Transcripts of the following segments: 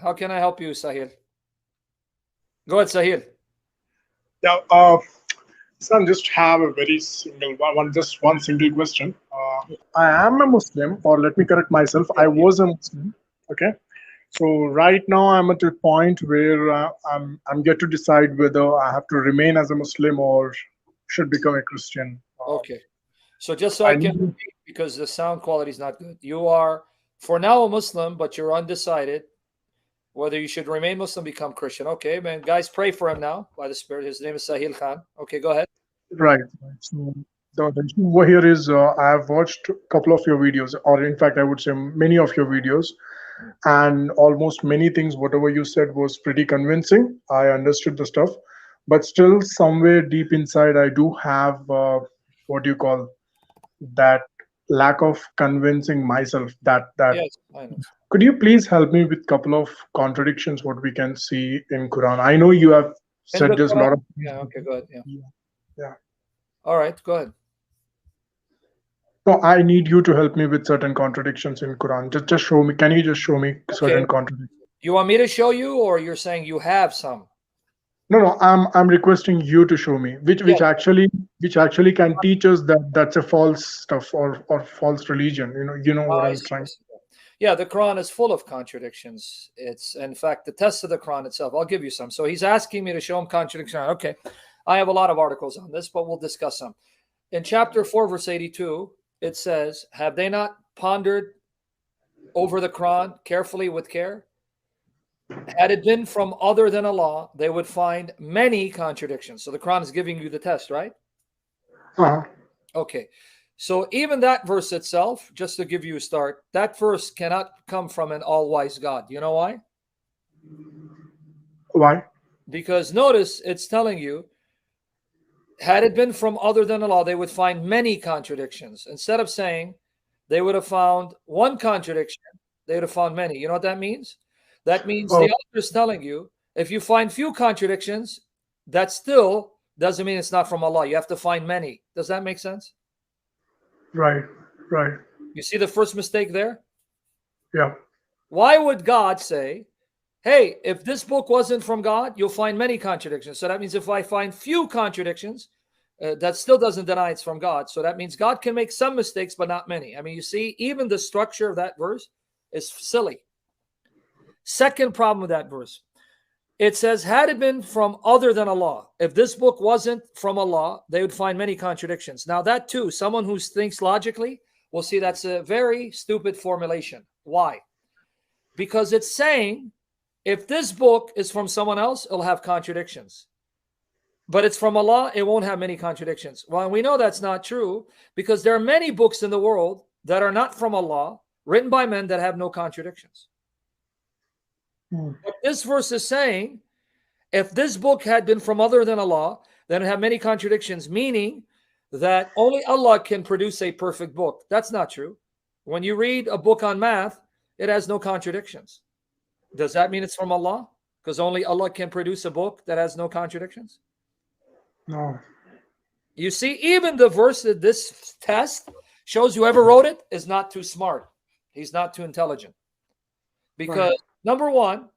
How can I help you, Sahil? Go ahead, Sahil. Yeah, son, just have a very single just one single question. I am a Muslim, or let me correct myself. Yeah, I was a Muslim. Okay, so right now I'm at a point where I'm yet to decide whether I have to remain as a Muslim or should become a Christian. okay. So just so I I can need. repeat, because the sound quality is not good. You are, for now, a Muslim, but you're undecided whether you should remain Muslim, become Christian. Okay, man. Guys, pray for him now by the Spirit. His name is Sahil Khan. Okay, go ahead. Right. So the issue over here is I have watched a couple of your videos, or in fact, I would say many of your videos, and almost many things, whatever you said was pretty convincing. I understood the stuff, but still, somewhere deep inside, I do have what do you call that lack of convincing myself. That Yes, I know. could you please help me with couple of contradictions what we can see in Quran? I know you have In said the there's a lot Quran? of things. Yeah, okay, go ahead. Yeah. Yeah. Yeah. All right, go ahead. No, I need you to help me with certain contradictions in Quran. Just show me. Can you just show me Okay. certain contradictions? You want me to show you, or you're saying you have some? No, no. I'm requesting you to show me Yes. which actually can teach us that that's a false stuff or false religion. You know what I I'm see, I trying. see. Yeah, the Quran is full of contradictions. It's, in fact, the test of the Quran itself. I'll give you some. So he's asking me to show him contradiction. Okay, I have a lot of articles on this, but we'll discuss some. In chapter 4, verse 82, it says, have they not pondered over the Quran carefully with care? Had it been from other than Allah, they would find many contradictions. So the Quran is giving you the test, right? Uh-huh. Okay. So even that verse itself, just to give you a start, that verse cannot come from an all-wise God. You know why? Why? Because notice it's telling you, had it been from other than Allah, they would find many contradictions. Instead of saying they would have found one contradiction, they would have found many. You know what that means? That means Oh, the author is telling you, if you find few contradictions, that still doesn't mean it's not from Allah. You have to find many. Does that make sense? right, right. You see the first mistake there? Yeah. Why would God say, hey, if this book wasn't from God, you'll find many contradictions? So that means if I find few contradictions, that still doesn't deny it's from God. So that means God can make some mistakes, but not many. I mean, you see, even the structure of that verse is silly. Second problem with that verse, it says, had it been from other than Allah, if this book wasn't from Allah, they would find many contradictions. Now, that too, someone who thinks logically will see that's a very stupid formulation. Why? Because it's saying, if this book is from someone else, it'll have contradictions. But it's from Allah, it won't have many contradictions. Well, we know that's not true because there are many books in the world that are not from Allah, written by men that have no contradictions. What this verse is saying, if this book had been from other than Allah, then it had many contradictions, meaning that only Allah can produce a perfect book. That's not true. When you read a book on math, it has no contradictions. Does that mean it's from Allah? Because only Allah can produce a book that has no contradictions? No. You see, even the verse that this test shows whoever wrote it is not too smart. He's not too intelligent. Because, number one,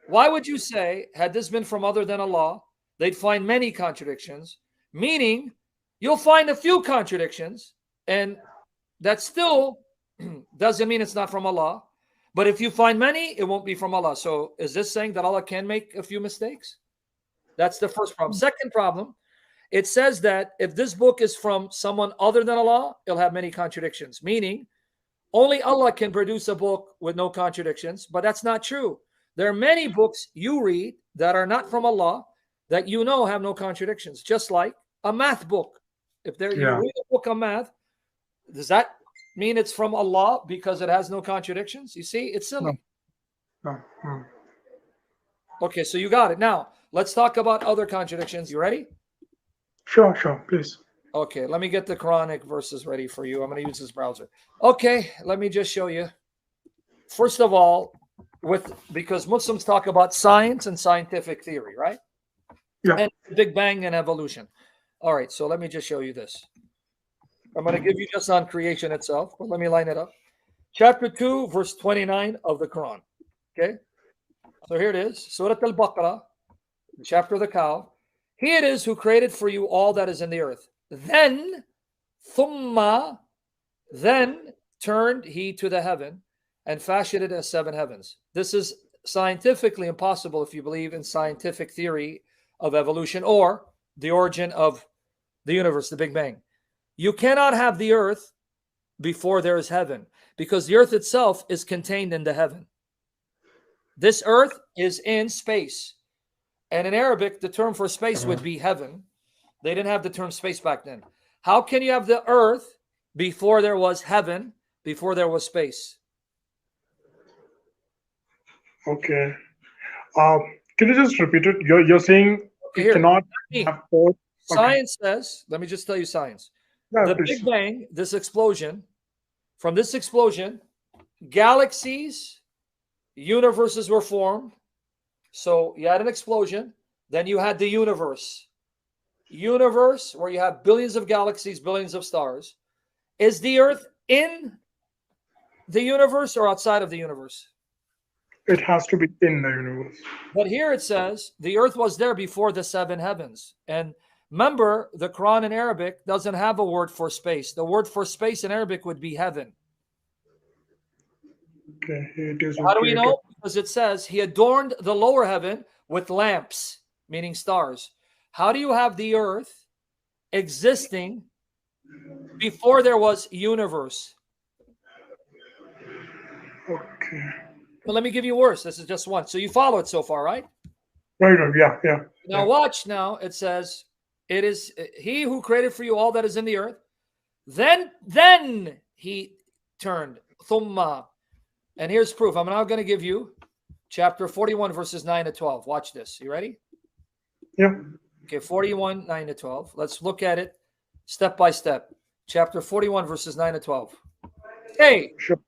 why would you say, had this been from other than Allah, they'd find many contradictions, meaning you'll find a few contradictions, and that still doesn't mean it's not from Allah. But if you find many, it won't be from Allah. So is this saying that Allah can make a few mistakes? That's the first problem. Second problem, it says that if this book is from someone other than Allah, it'll have many contradictions, meaning only Allah can produce a book with no contradictions, but that's not true. There are many books you read that are not from Allah that you know have no contradictions, just like a math book. If there you Yeah. read a book on math, does that mean it's from Allah because it has no contradictions? You see, it's silly. No. No. Okay, so you got it. Now, let's talk about other contradictions. You ready? Sure, please. Okay, let me get the Quranic verses ready for you. I'm going to use this browser. Okay, let me just show you. First of all, because Muslims talk about science and scientific theory, right? Yeah. And Big Bang and evolution. All right, so let me just show you this. I'm going to give you just on creation itself, but let me line it up. Chapter 2, verse 29 of the Quran. Okay? So here it is, Surah Al-Baqarah, the chapter of the cow. He it is who created for you all that is in the earth. Then, thumma, then turned he to the heaven and fashioned it as 7 heavens. This is scientifically impossible if you believe in scientific theory of evolution or the origin of the universe, the Big Bang. You cannot have the earth before there is heaven, because the earth itself is contained in the heaven. This earth is in space. And in Arabic, the term for space would be heaven. They didn't have the term space back then. How can you have the earth before there was heaven, before there was space? Okay. Can you just repeat it? You're saying Okay, you cannot me. have both. Okay. Science says, let me just tell you science. Yeah, The please. Big Bang, this explosion, from this explosion, galaxies, universes were formed. So you had an explosion, then you had the universe. Universe, where you have billions of galaxies, billions of stars. Is the earth in the universe or outside of the universe? It has to be in the universe. But here it says the earth was there before the 7 heavens. And remember, the Quran in Arabic doesn't have a word for space. The word for space in Arabic would be heaven. Okay, it is. How do we know? Because it says he adorned the lower heaven with lamps, meaning stars. How do you have the earth existing before there was universe? Okay. But let me give you worse. This is just one. So you follow it so far, right? Right. Yeah. Now Yeah. watch now. It says, it is he who created for you all that is in the earth. Then he turned. Thumma. And here's proof. I'm now going to give you chapter 41, verses 9 to 12. Watch this. You ready? Yeah. Okay, 41, 9 to 12. Let's look at it step by step. Chapter 41, verses 9 to 12. Hey, Sure.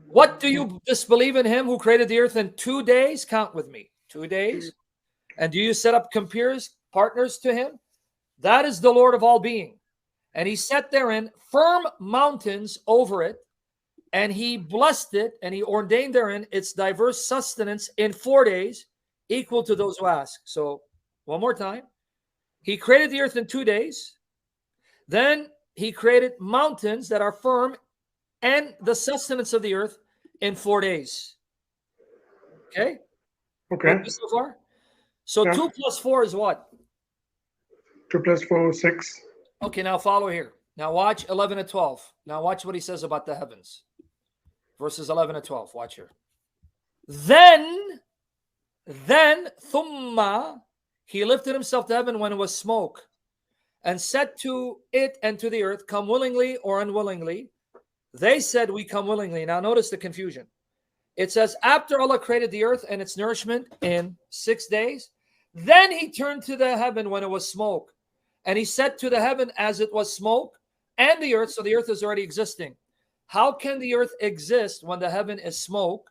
what do you disbelieve in him who created the earth in 2 days? Count with me. 2 days. And do you set up compeers, partners to him? That is the Lord of all being. And he set therein firm mountains over it, and he blessed it, and he ordained therein its diverse sustenance in 4 days, equal to those who ask. So, one more time. He created the earth in 2 days. Then he created mountains that are firm and the sustenance of the earth in 4 days. Okay? Okay. With me so far? So Yeah. 2 plus 4 is what? 2 plus 4, 6. Okay, now follow here. Now watch 11 and 12. Now watch what he says about the heavens. Verses 11 and 12. Watch here. Then, thumma, he lifted himself to heaven when it was smoke, and said to it and to the earth, come willingly or unwillingly. They said, we come willingly. Now notice the confusion. It says, after Allah created the earth and its nourishment in 6 days, then he turned to the heaven when it was smoke. And he said to the heaven as it was smoke and the earth, so the earth is already existing. How can the earth exist when the heaven is smoke,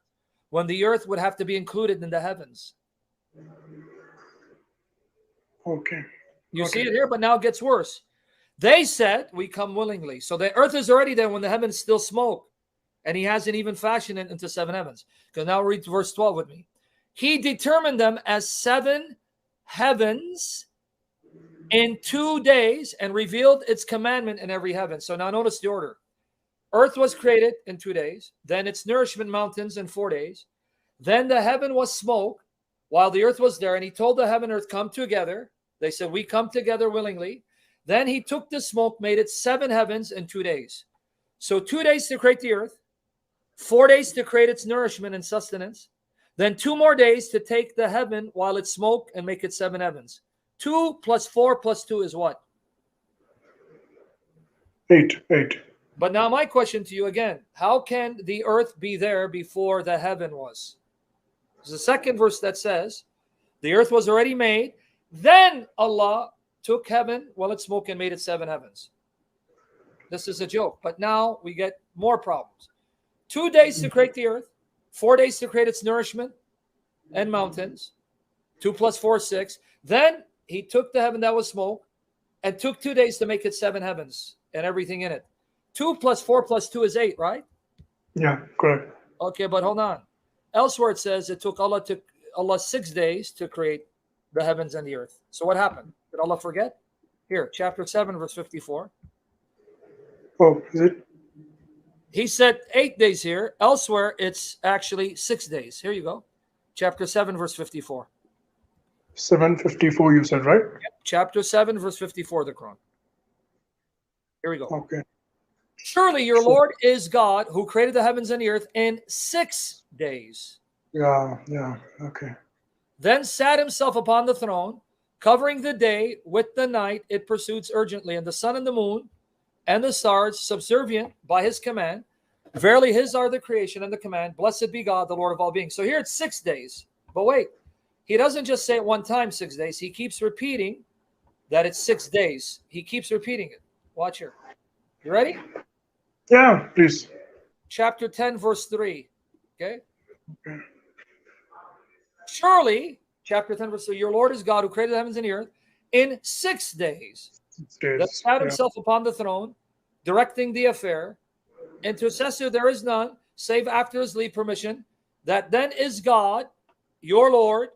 when the earth would have to be included in the heavens? Okay. You see it here, but now it gets worse. They said, we come willingly. So the earth is already there when the heavens still smoke. And he hasn't even fashioned it into 7 heavens. Because now read verse 12 with me. He determined them as 7 heavens in 2 days and revealed its commandment in every heaven. So now notice the order. Earth was created in 2 days. Then its nourishment mountains in 4 days. Then the heaven was smoke while the earth was there. And he told the heaven and earth, come together. They said, we come together willingly. Then he took the smoke, made it 7 heavens in 2 days. So 2 days to create the earth, 4 days to create its nourishment and sustenance. Then 2 more days to take the heaven while it's smoke and make it 7 heavens. 2 plus 4 plus 2 is what? 8. But now my question to you again, how can the earth be there before the heaven was? There's a second verse that says, the earth was already made. Then Allah took heaven while it smoke and made it 7 heavens. This is a joke. But now we get more problems. 2 days to create the earth, 4 days to create its nourishment and mountains. 2 plus 4 is 6. Then he took the heaven that was smoke and took 2 days to make it 7 heavens and everything in it. 2 plus 4 plus 2 is 8, right? Yeah, correct. Okay, but hold on. Elsewhere it says it took Allah to Allah 6 days to create the heavens and the earth. So what happened? Did Allah forget? Here, chapter 7, verse 54. Oh, is it? He said 8 days here. Elsewhere, it's actually 6 days. Here you go. Chapter 7, verse 54. 754 you said, right? Yep. Chapter 7, verse 54 of the Quran. Here we go. Okay. Surely your Lord is God who created the heavens and the earth in 6 days. Yeah, okay. Then sat himself upon the throne, covering the day with the night, it pursues urgently, and the sun and the moon and the stars subservient by his command. Verily his are the creation and the command. Blessed be God, the Lord of all beings. So here it's 6 days. But wait, he doesn't just say it one time, 6 days. He keeps repeating that it's 6 days. He keeps repeating it. Watch here. You ready? Yeah, please. Chapter 10, verse 3. Okay. Okay. Surely, chapter 10, verse 3, your Lord is God who created the heavens and the earth in 6 days. 6 days. That sat himself upon the throne, directing the affair. Intercessor there is none, save after his leave permission. That then is God, your Lord.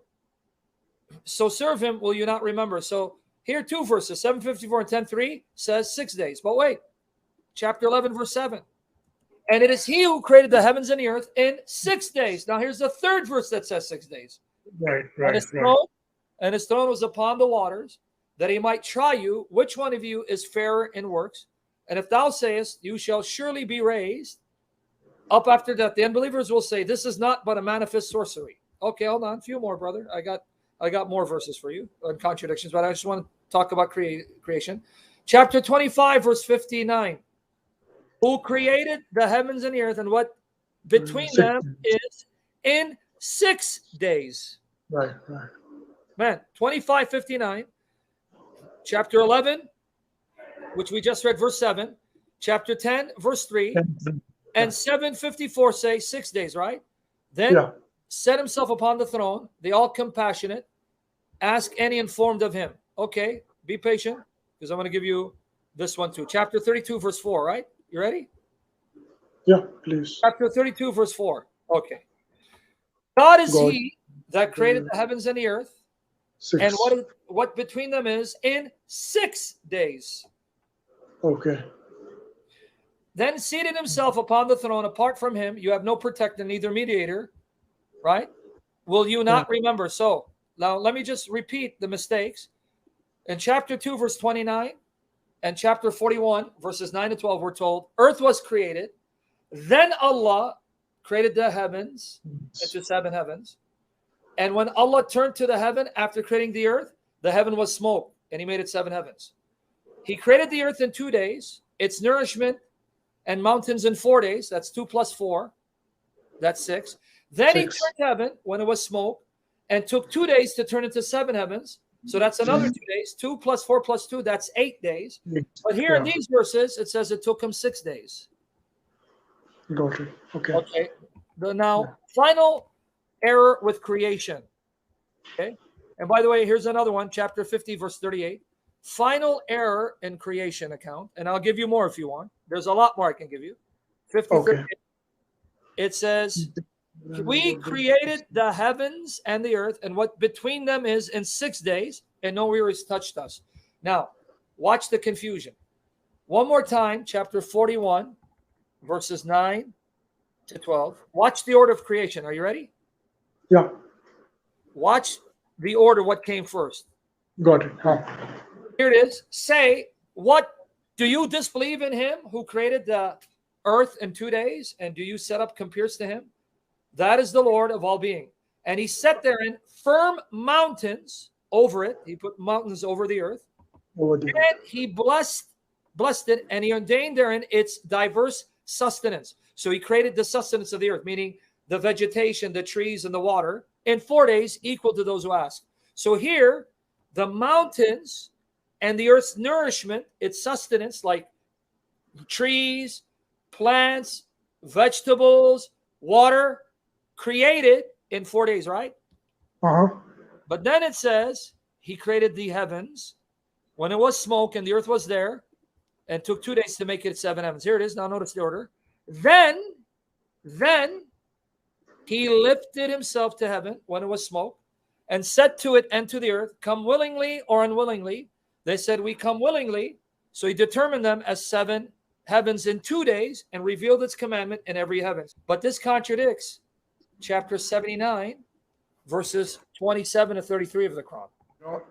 So serve him, will you not remember? So here 2 verses, 7:54 and 10:3 says 6 days. But wait, chapter 11, verse 7. And it is he who created the heavens and the earth in 6 days. Now here's the 3rd verse that says 6 days. Right. And his throne was upon the waters, that he might try you, which one of you is fairer in works. And if thou sayest, you shall surely be raised up after death, the unbelievers will say, this is not but a manifest sorcery. Okay, hold on, a few more, brother. I got more verses for you on contradictions, but I just want to talk about creation. Chapter 25, verse 59. Who created the heavens and the earth, and what between them is in 6 days. Right. Man, 25:59. Chapter 11, which we just read, verse 7. Chapter 10, verse 3. And 7:54 say 6 days, right? Then set himself upon the throne, the all compassionate. Ask any informed of him. Okay, be patient, because I'm going to give you this one too. Chapter 32, verse 4, right? You ready? Yeah, please. Chapter 32, verse 4. Okay. God is he that created the heavens and the earth, 6. and what between them is in 6 days. Okay. Then seated himself upon the throne, apart from him, you have no protector, neither mediator, right? Will you not remember? So now let me just repeat the mistakes. In chapter 2, verse 29, and chapter 41, verses 9 to 12, we're told, earth was created. Then Allah created the heavens into 7 heavens. And when Allah turned to the heaven after creating the earth, the heaven was smoke, and he made it 7 heavens. He created the earth in 2 days, its nourishment and mountains in 4 days. That's 2 plus 4. That's 6. Then 6. He turned heaven when it was smoke, and took 2 days to turn into 7 heavens. So that's another 2 days. 2 plus 4 plus 2, that's 8 days. But here in these verses, it says it took him 6 days. Got it. Okay. Now, final error with creation. Okay. And by the way, here's another one, chapter 50, verse 38. Final error in creation account. And I'll give you more if you want. There's a lot more I can give you. 50, okay. It says, we created the heavens and the earth, and what between them is in 6 days, and no wearies touched us. Now, watch the confusion. One more time, chapter 41, verses 9 to 12. Watch the order of creation. Are you ready? Yeah. Watch the order, what came first. Got it. Here it is. Say, what do you disbelieve in him who created the earth in 2 days? And do you set up compeers to him? That is the Lord of all being. And he set therein firm mountains over it. He put mountains over the earth. And he blessed it, and he ordained therein its diverse sustenance. So he created the sustenance of the earth, meaning the vegetation, the trees, and the water, in 4 days, equal to those who ask. So here, the mountains and the earth's nourishment, its sustenance, like trees, plants, vegetables, water, created in 4 days, right? But then it says he created the heavens when it was smoke and the earth was there, and took 2 days to make it 7 heavens. Here it is. Now notice the order. Then He lifted himself to heaven when it was smoke, and said to it and to the earth, come willingly or unwillingly. They said, we come willingly. So he determined them as 7 heavens in 2 days and revealed its commandment in every heaven. But this contradicts chapter 79, verses 27 to 33 of the Quran.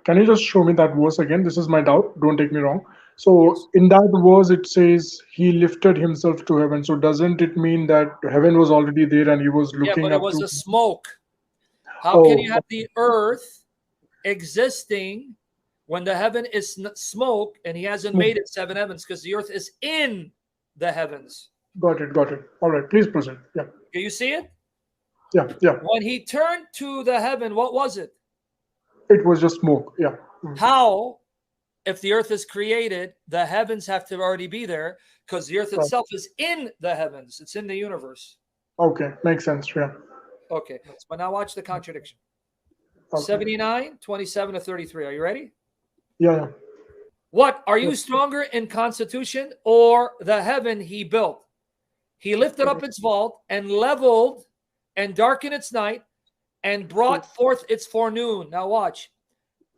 Can you just show me that verse again? This is my doubt. Don't take me wrong. So Yes. in that verse, it says he lifted himself to heaven. So doesn't it mean that heaven was already there and he was Yeah, looking but it up was to? a smoke. How can you Oh, have the earth existing when the heaven is smoke and he hasn't smoke. made it 7 heavens? Because the earth is in the heavens. Got it. Got it. All right. Please proceed. Yeah. Can you see it? Yeah. Yeah. When he turned to the heaven, what was it? It was just smoke. Yeah. How, if the earth is created, the heavens have to already be there because the earth Right. itself is in the heavens. It's in the universe. Okay. Makes sense. Yeah. Okay. But now watch the contradiction. Okay. 79, 27 to 33. Are you ready? Yeah. Yeah. What? Are you Yes. stronger in constitution or the heaven he built? He lifted up its vault and leveled and darkened its night and brought forth its forenoon. Now watch.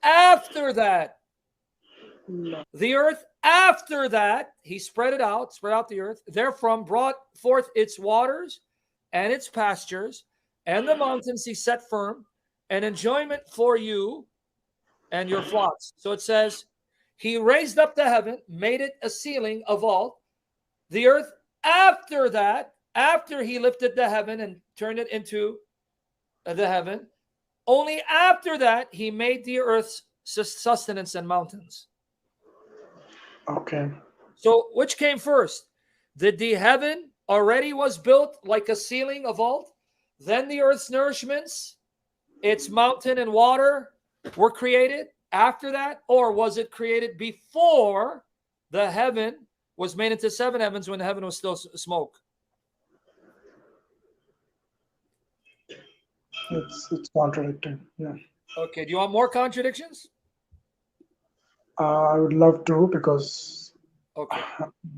After that, the earth, after that, he spread out the earth, therefrom brought forth its waters and its pastures, and the mountains he set firm, an enjoyment for you and your flocks. So it says, he raised up the heaven, made it a ceiling, a vault. The earth, after that, after he lifted the heaven and turned it into the heaven, only after that he made the earth's sustenance and mountains. Okay. So which came first? Did the heaven already was built like a ceiling, a vault? Then the earth's nourishments, its mountain and water were created after that? Or was it created before the heaven was made into 7 heavens when the heaven was still smoke? It's contradicting. Yeah. Okay, do you want more contradictions? I would love to because Okay.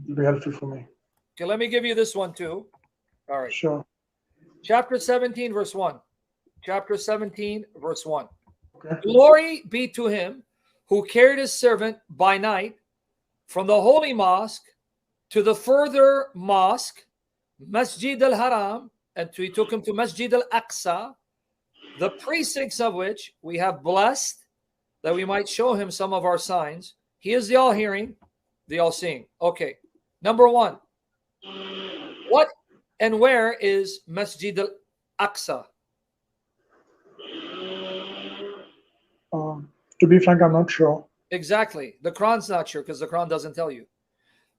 it'll be helpful for me. Okay, let me give you this one too. All right. Sure. Chapter 17, verse 1. Chapter 17, verse 1. Okay. Glory be to him who carried his servant by night from the holy mosque to the further mosque, Masjid al-Haram, and he took him to Masjid al-Aqsa, the precincts of which we have blessed, that we might show him some of our signs. He is the all-hearing, the all-seeing. Okay, number 1. What and where is Masjid al-Aqsa? To be frank, I'm not sure. Exactly. The Quran's not sure because the Quran doesn't tell you.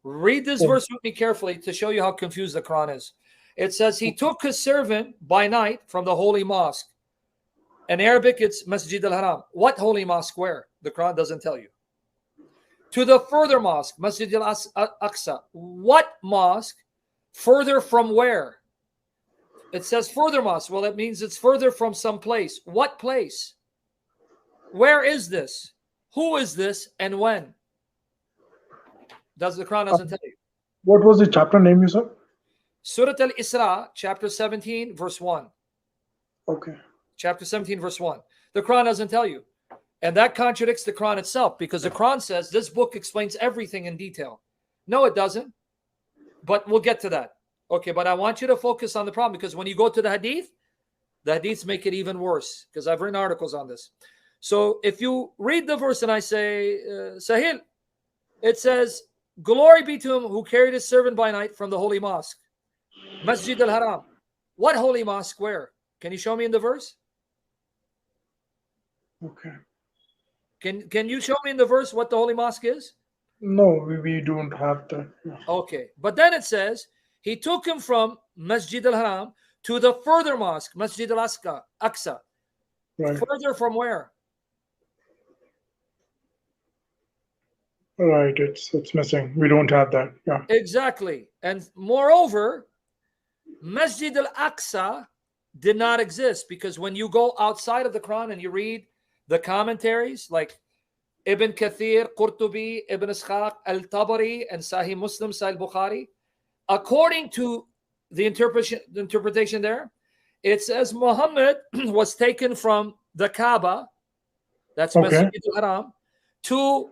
Read this Oh. verse with me carefully to show you how confused the Quran is. It says, he took his servant by night from the holy mosque. In Arabic, it's Masjid al-Haram. What holy mosque? Where? The Quran doesn't tell you. To the further mosque, Masjid al-Aqsa. What mosque? Further from where? It says further mosque. Well, that means it's further from some place. What place? Where is this? Who is this and when? Does the Quran doesn't tell you. What was the chapter name you said? Surah Al-Isra, chapter 17, verse 1. Okay. Chapter 17, verse 1. The Quran doesn't tell you. And that contradicts the Quran itself because the Quran says this book explains everything in detail. No, it doesn't. But we'll get to that. Okay, but I want you to focus on the problem because when you go to the hadiths make it even worse because I've written articles on this. So if you read the verse and I say, Sahil, it says, glory be to him who carried his servant by night from the holy mosque. Masjid al-Haram. What holy mosque? Where? Can you show me in the verse? Okay. Can you show me in the verse what the holy mosque is? No, we don't have that. Yeah. Okay. But then it says, he took him from Masjid al-Haram to the further mosque, Masjid al-Aqsa. Right. Further from where? Right. It's missing. We don't have that. Yeah. Exactly. And moreover, Masjid al-Aqsa did not exist because when you go outside of the Quran and you read the commentaries like Ibn Kathir, Qurtubi, Ibn Ishaq, Al-Tabari, and Sahih Muslim, Sahih Bukhari, according to the interpretation there, It says Muhammad was taken from the Kaaba, that's Okay. Masjid al-Haram, to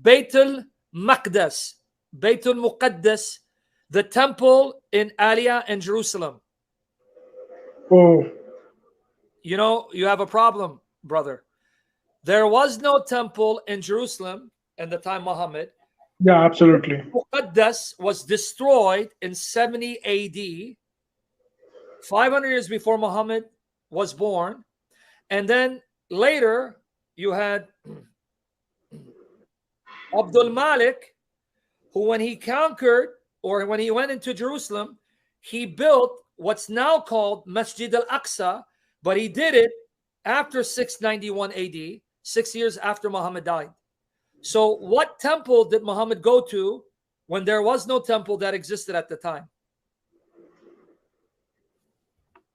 Baitul Maqdas, Baitul Muqaddas, the temple in Aliyah in Jerusalem. Oh, You know, you have a problem, brother. There was no temple in Jerusalem in the time Muhammad. yeah, absolutely. Muqaddas was destroyed in 70 AD, 500 years before Muhammad was born. And then later, you had Abdul Malik, who, when he conquered or when he went into Jerusalem, he built what's now called Masjid al-Aqsa, but he did it after 691 AD, 6 years after Muhammad died. So what temple did Muhammad go to when there was no temple that existed at the time?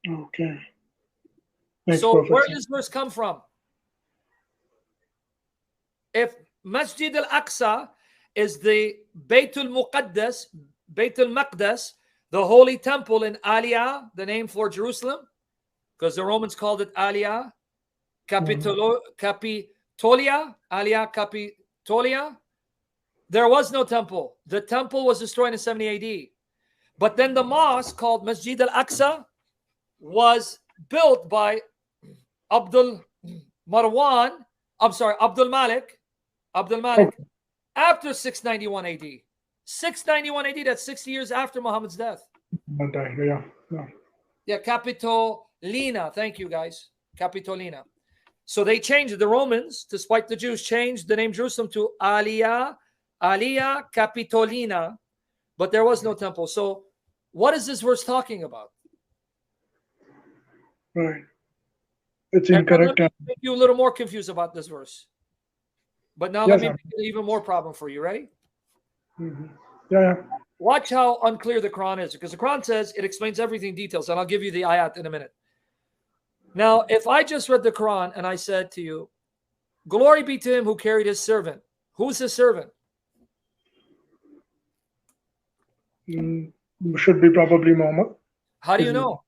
Okay. Makes So perfect where sense. does this come from? If Masjid al-Aqsa is the Baitul Muqaddas, Baitul Maqdas, the holy temple in Aliyah, the name for Jerusalem, because the Romans called it Aliyah, Capitolia, Aliyah Capitolia. There was no temple. The temple was destroyed in 70 AD. But then the mosque called Masjid al-Aqsa was built by Abdul Malik, Okay. after 691 AD. 691 AD, that's 60 years after Muhammad's death. Yeah. Yeah. Yeah, Capitolina. Thank you, guys. Capitolina. So they changed it. The Romans, despite the Jews, changed the name Jerusalem to Aliyah Capitolina, but there was no temple. So what is this verse talking about? Right. It's And let incorrect. me make you a little more confused about this verse. But now let Yes, me sir. make it even more problem for you. Ready? Mhm. Yeah. Watch how unclear the Quran is, because the Quran says it explains everything in details, and I'll give you the ayat in a minute. Now, if I just read the Quran and I said to you, glory be to him who carried his servant. Who's his servant? Should be probably Muhammad. How do you Isn't it? know?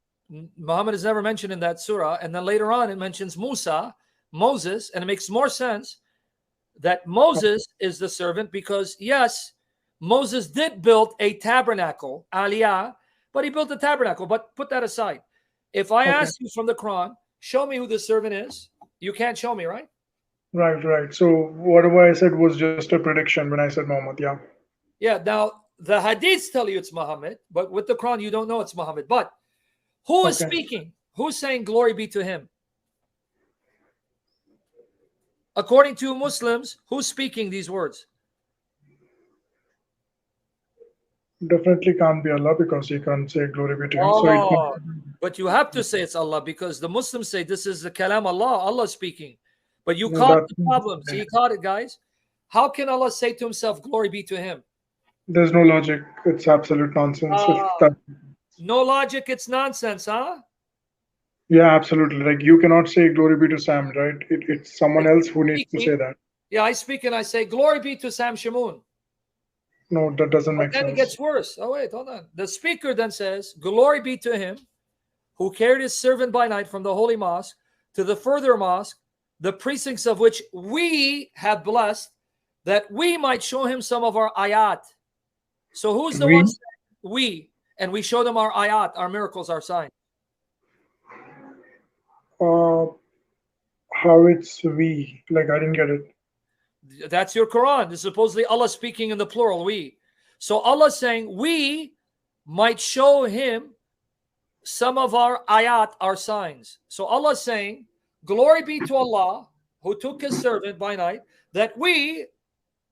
Muhammad is never mentioned in that surah, and then later on it mentions Moses, and it makes more sense that Moses is the servant, because yes, Moses did build a tabernacle, Aliyah, but he built a tabernacle. But put that aside. If I Okay. ask you from the Quran, show me who the servant is, you can't show me, right? Right. So whatever I said was just a prediction when I said Muhammad. Yeah. Yeah, now the hadiths tell you it's Muhammad, but with the Quran, you don't know it's Muhammad. But who is Okay. speaking? Who's saying glory be to him? According to Muslims, who's speaking these words? Definitely can't be Allah because he can't say glory be to him. So it Oh, but you have to say it's Allah, because the Muslims say this is the kalam Allah, Allah speaking. But you no, caught that the problem. See, you caught it, guys. How can Allah say to himself, glory be to him? there's no logic. It's absolute nonsense. If Ah, that, no logic, it's nonsense, huh? yeah, absolutely. Like you cannot say glory be to Sam, right? It's someone else who needs to say Speaking, that. yeah, I speak and I say, glory be to Sam Shamoun. No, that doesn't But make then it sense. gets worse. Oh, wait, hold on. The speaker then says, glory be to him who carried his servant by night from the holy mosque to the further mosque, the precincts of which we have blessed, that we might show him some of our ayat. So who's the one We, saying we? And we show them our ayat, our miracles, our signs. uh, how it's we? Like I didn't get it. That's your Quran. This is supposedly Allah speaking in the plural, we. So Allah saying, we might show him some of our ayat, our signs. So Allah saying, glory be to Allah who took his servant by night, that we,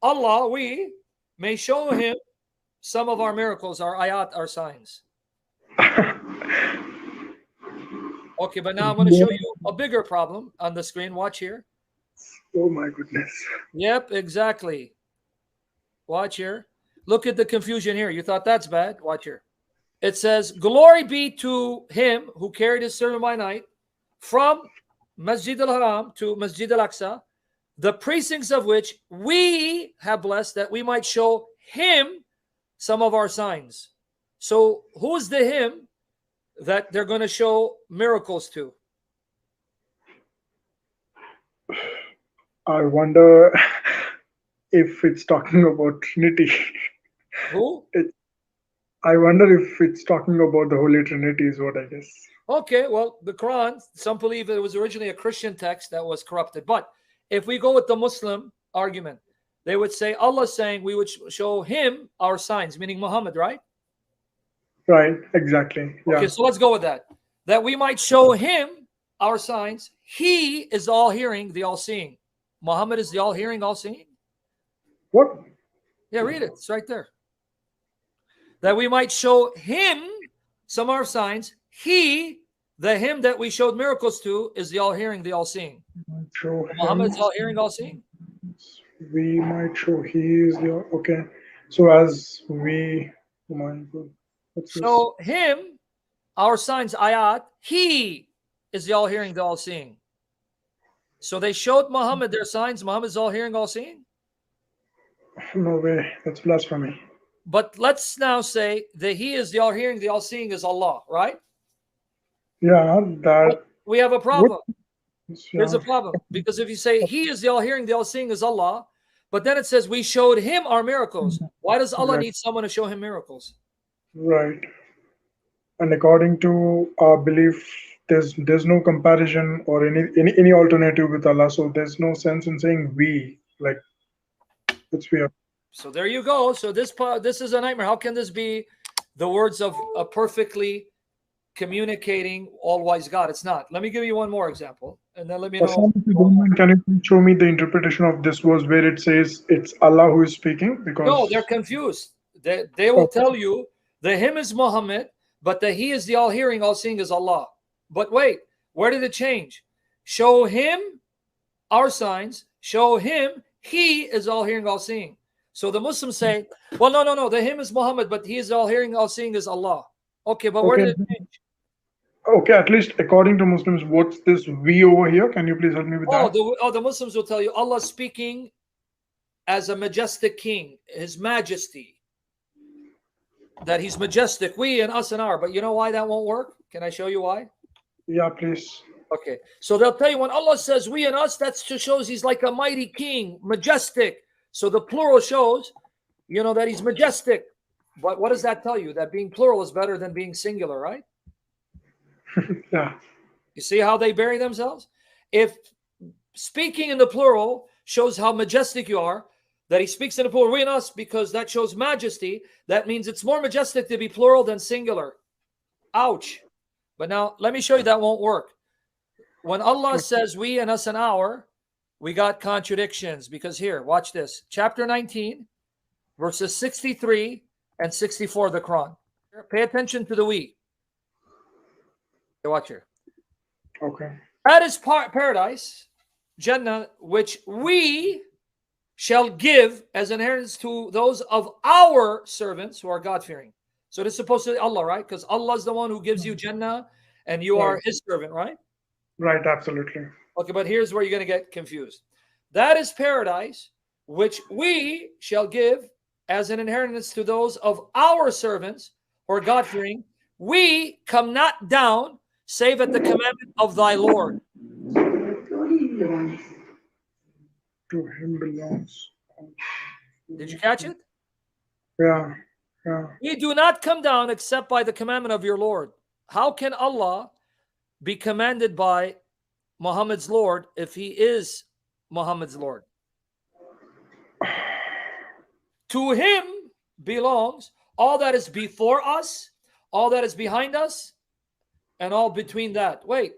Allah, we may show him some of our miracles, our ayat, our signs. Okay, but now I'm going to show you a bigger problem on the screen. Watch here. Oh my goodness. Yep, exactly. Watch here. Look at the confusion here. You thought that's bad? Watch here. It says, glory be to him who carried his servant by night from Masjid al-Haram to Masjid al-Aqsa, the precincts of which we have blessed, that we might show him some of our signs. So who's the him? that they're going to show miracles to? I wonder if it's talking about Trinity. Who? I wonder if it's talking about the Holy Trinity is what I guess. Okay, well, the Quran, some believe it was originally a Christian text that was corrupted. But if we go with the Muslim argument, they would say Allah saying we would show him our signs, meaning Muhammad, right? Right, exactly. Yeah. Okay, so let's go with that. That we might show him our signs. He is all hearing, the all seeing. Muhammad is the all hearing, all seeing. What? Yeah, read it. It's right there. That we might show him some of our signs. He, the him that we showed miracles to, is the all hearing, the all seeing. Show Muhammad him. is all hearing, all seeing. We might show he is the okay. So as we, oh my God. What's this? So him, our signs, ayat, he is the all hearing, the all seeing. So they showed Muhammad their signs. Muhammad is all hearing, all seeing. No way. That's blasphemy. But let's now say that he is the all hearing, the all seeing is Allah, right? Yeah, that. But we have a problem. There's Yeah. a problem. Because if you say he is the all hearing, the all seeing is Allah, but then it says we showed him our miracles. Why does Allah Right. need someone to show him miracles? Right. And according to our belief, there's no comparison or any alternative with Allah. So there's no sense in saying we. Like, it's weird. So there you go. So this is a nightmare. How can this be the words of a perfectly communicating all-wise God? It's not. Let me give you one more example, and then let me know. If you don't mind, can you please show me the interpretation of this verse where it says it's Allah who is speaking? Because No, they're confused. They will tell you the him is Muhammad, but the he is the all-hearing, all-seeing is Allah. But wait, where did it change? Show him our signs. Show him he is all-hearing, all-seeing. So the Muslims say, well, no. The him is Muhammad, but he is all-hearing, all-seeing is Allah. Okay, but where did it change? okay, at least according to Muslims, what's this we over here? Can you please help me with that? The Muslims will tell you Allah speaking as a majestic king, his majesty. That he's majestic, we and us and our. But you know why that won't work? Can I show you why? Yeah, please. Okay, so they'll tell you when Allah says we and us, that shows he's like a mighty king, majestic. So the plural shows, that he's majestic. But what does that tell you? That being plural is better than being singular, right? Yeah. You see how they bury themselves? If speaking in the plural shows how majestic you are, that he speaks in the plural, we and us, because that shows majesty, that means it's more majestic to be plural than singular. Ouch. But now, let me show you that won't work. When Allah says we and us and our, we got contradictions. Because here, watch this. Chapter 19, verses 63 and 64 of the Quran. Pay attention to the we. Okay, watch here. Okay. That is paradise, Jannah, which we shall give as inheritance to those of our servants who are God-fearing. So this is supposed to be Allah, right? Because Allah is the one who gives you Jannah and you are his servant, right? Right, absolutely. Okay, but here's where you're going to get confused. That is paradise, which we shall give as an inheritance to those of our servants who are God-fearing. We come not down save at the commandment of thy Lord. To him belongs. Did you catch it? Yeah. Yeah. We do not come down except by the commandment of your Lord. How can Allah be commanded by Muhammad's Lord if he is Muhammad's Lord? To him belongs all that is before us, all that is behind us, and all between that. Wait,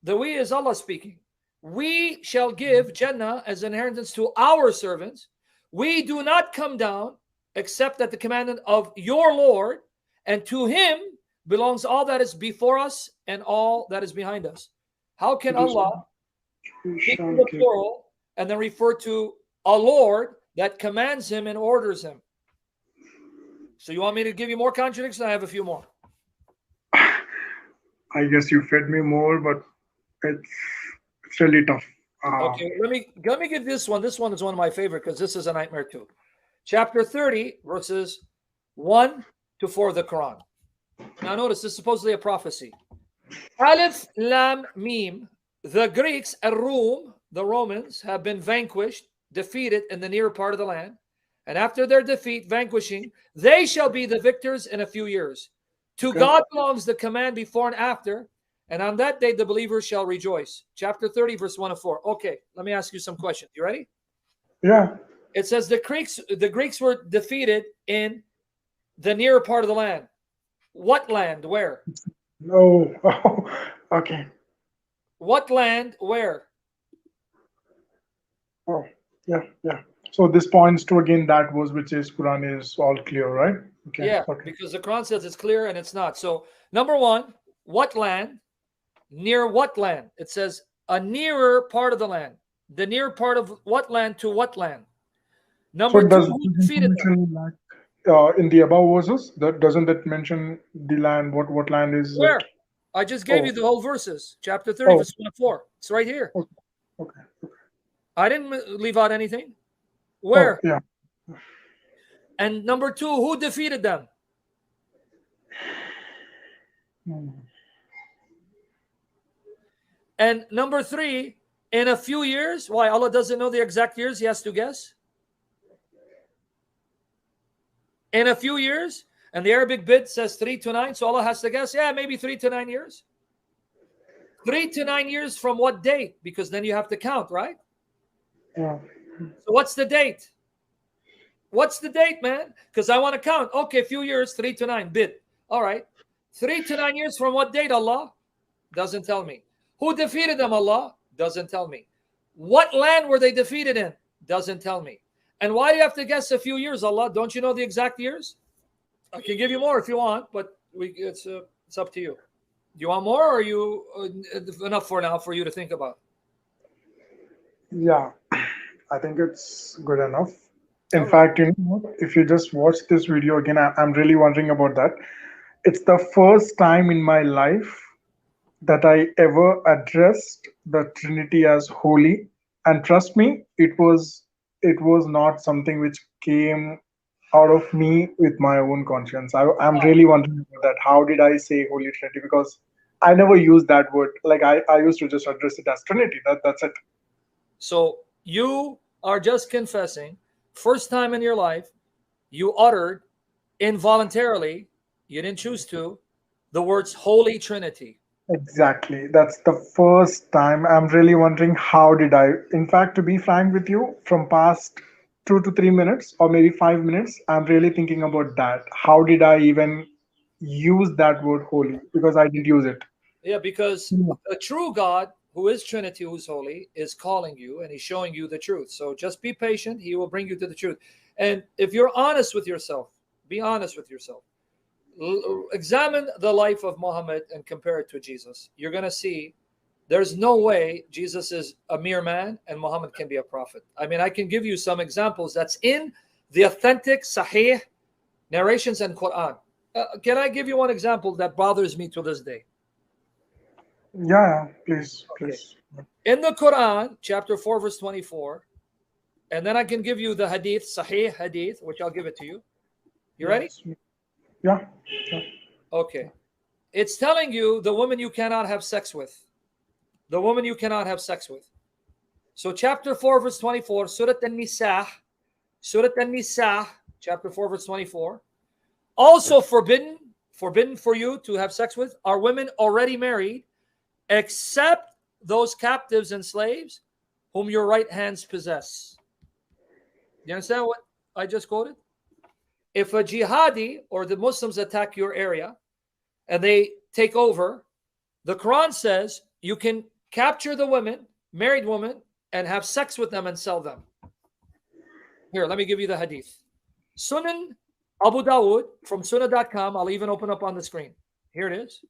the we is Allah speaking. We shall give Jannah as inheritance to our servants. We do not come down except at the commandment of your Lord, and to him belongs all that is before us and all that is behind us. How can Allah speak in the plural and then refer to a Lord that commands him and orders him? So you want me to give you more contradictions? I have a few more. I guess you fed me more, but it's really tough. Okay, let me give this one. This one is one of my favorite because this is a nightmare too. Chapter 30, verses 1 to 4 of the Quran. Now notice, this is supposedly a prophecy. Aleph, Lam, Mim. The Greeks, Ar-Rum, the Romans, have been vanquished, defeated in the nearer part of the land. And after their defeat, vanquishing, they shall be the victors in a few years. To Okay. God belongs the command before and after, and on that day the believers shall rejoice. Chapter 30, verse 1 and 4. Okay, let me ask you some questions. You ready? Yeah. It says the Greeks were defeated in the nearer part of the land. What land? Where? No. Okay. What land? Where? Oh, yeah, yeah. So this points to again that verse which is Quran is all clear, right? Okay. Yeah, Okay. because the Quran says it's clear and it's not. So, number one, what land? Near what land? It says a nearer part of the land. The near part of what land to what land? So Number two, does who this defeated them? information like in the above verses that doesn't that mention the land? What land is it? Where? I just gave you Oh, the whole verses. Chapter 30, oh, verse 1 and 4. It's right here. okay, okay. I didn't leave out anything. Oh, Where? yeah. And number two, who defeated them? Hmm. And number three, in a few years. Why? Allah doesn't know the exact years. He has to guess. In a few years. And the Arabic bid says 3 to 9. So Allah has to guess. Yeah, maybe 3 to 9 years. 3 to 9 years from what date? Because then you have to count, right? Yeah. So what's the date? What's the date, man? Because I want to count. Okay, a few years, 3 to 9, bid. All right. 3 to 9 years from what date, Allah? Doesn't tell me. Who defeated them, Allah? Doesn't tell me. What land were they defeated in? Doesn't tell me. And why do you have to guess a few years, Allah? Don't you know the exact years? I can give you more if you want, but it's up to you. Do you want more, or are you enough for now for you to think about? Yeah. I think it's good enough. All In right. fact, you know, what, if you just watch this video again, I'm really wondering about that. It's the first time in my life that I ever addressed the Trinity as holy. And trust me, it was not something which came out of me with my own conscience. I'm Wow. really wondering about that. How did I say Holy Trinity? Because I never used that word. Like I used to just address it as Trinity. That's it. So you are just confessing, first time in your life, you uttered involuntarily, you didn't choose to, the words Holy Trinity. Exactly. That's the first time. I'm really wondering how did I. In fact, to be frank with you, from past 2 to 3 minutes or maybe 5 minutes, I'm really thinking about that. How did I even use that word holy? Because I didn't use it. Yeah, because Yeah. a true God, who is Trinity, who's holy, is calling you and he's showing you the truth. So just be patient. He will bring you to the truth. And if you're honest with yourself, be honest with yourself. Examine the life of Muhammad and compare it to Jesus. You're going to see there's no way Jesus is a mere man and Muhammad can be a prophet. I mean, I can give you some examples that's in the authentic Sahih narrations and Quran. Can I give you one example that bothers me to this day? Yeah, please, Okay. please. In the Quran, chapter 4, verse 24, and then I can give you the hadith, Sahih hadith, which I'll give it to you. You ready? Yes. Yeah. Yeah. Okay. It's telling you the woman you cannot have sex with. The woman you cannot have sex with. So chapter 4, verse 24, Surah An-Nisa, chapter 4, verse 24. Also forbidden for you to have sex with are women already married, except those captives and slaves whom your right hands possess. You understand what I just quoted? If a jihadi or the Muslims attack your area and they take over, the Quran says you can capture the women, married women, and have sex with them and sell them. Here, let me give you the hadith. Sunan Abu Dawud from sunnah.com. I'll even open up on the screen. Here it is.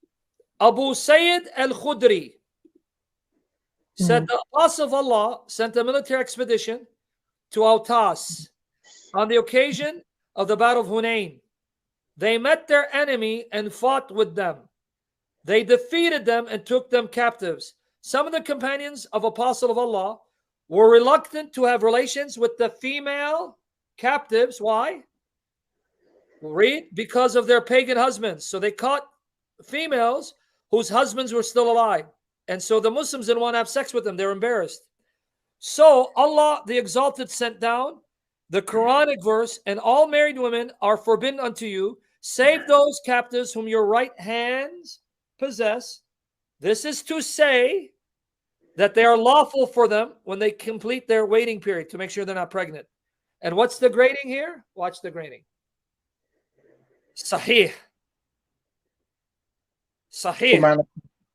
Abu Sayyid al-Khudri said the Apostle of Allah sent a military expedition to Autas on the occasion of the Battle of Hunain. They met their enemy and fought with them. They defeated them and took them captives. Some of the companions of Apostle of Allah were reluctant to have relations with the female captives. Why? Read, because of their pagan husbands. So they caught females whose husbands were still alive. And so the Muslims didn't want to have sex with them. They're embarrassed. So Allah, the Exalted, sent down the Quranic verse, and all married women are forbidden unto you, save those captives whom your right hands possess. This is to say that they are lawful for them when they complete their waiting period to make sure they're not pregnant. And what's the grading here? Watch the grading. Sahih. So, Sahih. man,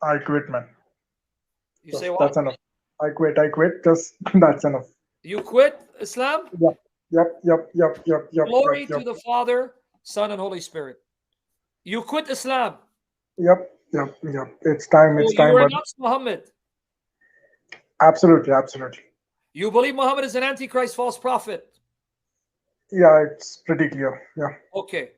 I quit, man. You say That's what? enough. I quit. Just that's enough. You quit Islam? Yep. Glory to the Father, Son, and Holy Spirit. You quit Islam. Yep. It's time. So It's you time. But renounce Muhammad. absolutely. You believe Muhammad is an antichrist, false prophet. Yeah, it's pretty clear. Yeah. Okay.